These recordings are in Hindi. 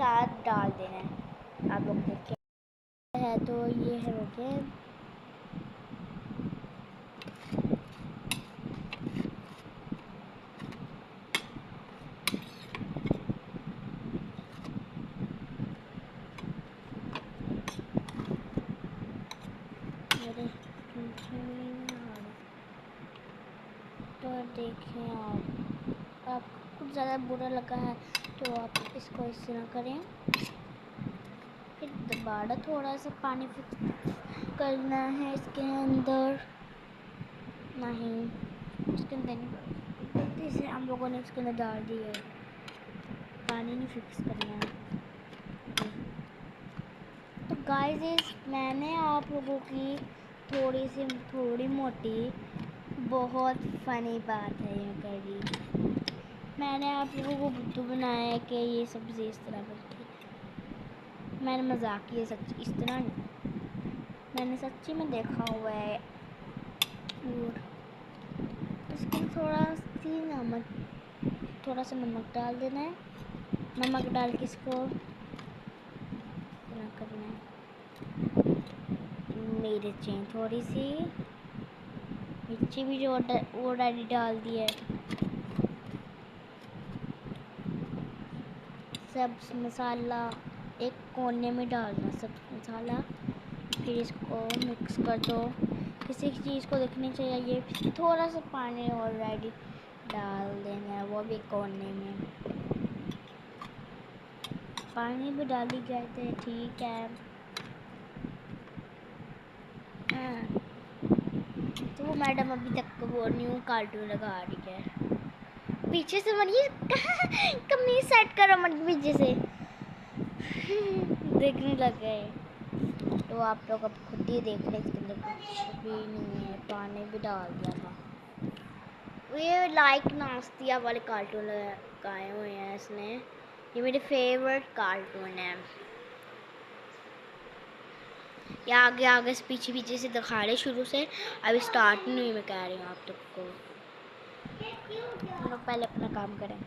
साथ डाल देना है। आप लोग देखिए है तो ये है हो गया। मेरे तो देखें आपको कुछ ज़्यादा बुरा लगा है तो आप इसको इस तरह करें। फिर दोबारा थोड़ा सा पानी करना है इसके अंदर, नहीं इसके अंदर नहीं, गलती से हम लोगों ने इसके अंदर डाल दिया है। पानी नहीं फिक्स करना है। तो गाइस मैंने आप लोगों की थोड़ी मोटी बहुत फ़नी बात है ये करी। मैंने आप लोगों को बुद्धू बनाया है कि ये सब्ज़ी इस तरह बनती है। मैंने मजाक किया, सच्ची इस तरह नहीं, मैंने सच्ची में देखा हुआ है। और इसके थोड़ा सा नमक डाल देना है। नमक डाल के इसको करना है। मिर्चें थोड़ी सी, मिर्ची भी जो वो डाली डाल दी है। सब मसाला एक कोने में डालना, सब मसाला। फिर इसको मिक्स कर दो। किसी चीज़ को देखनी चाहिए, ये थोड़ा सा पानी ऑलरेडी डाल देना है, वो भी कोने में। पानी भी डाली जाए तो ठीक है। तो मैडम अभी तक वो न्यू कार्टून लगा रही है। पीछे से मरिए कमीज सेट करो मत पीछे से देखने लग गए। तो आप लोग अब खुद ही देख रहे, इसके अंदर कुछ भी नहीं है, पानी भी डाल दिया था। ये लाइक नास्तिया वाले कार्टून लगाए हुए हैं इसने, ये मेरे फेवरेट कार्टून है। ये आगे आगे से पीछे से दिखा रहे शुरू से, अभी स्टार्ट नहीं हुई, मैं कह रही हूँ आप सबको। हम लोग पहले अपना काम करें।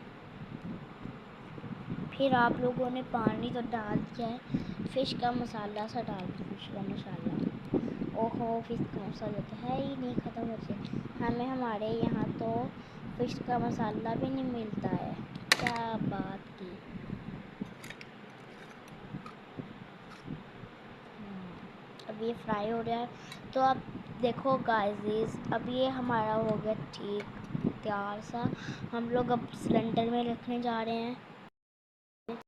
फिर आप लोगों ने पानी तो डाल दिया है, फ़िश का मसाला सा डाल दिया, फ़िश का मसाला। ओहो फ़िश का मसाला तो है ही नहीं, ख़त्म हो गया। हमारे यहाँ तो फ़िश का मसाला भी नहीं मिलता है, क्या बात की। अब ये फ्राई हो रहा है तो आप देखो गाइस, अब ये हमारा हो गया ठीक तैयार सा। हम लोग अब सिलेंडर में रखने जा रहे हैं।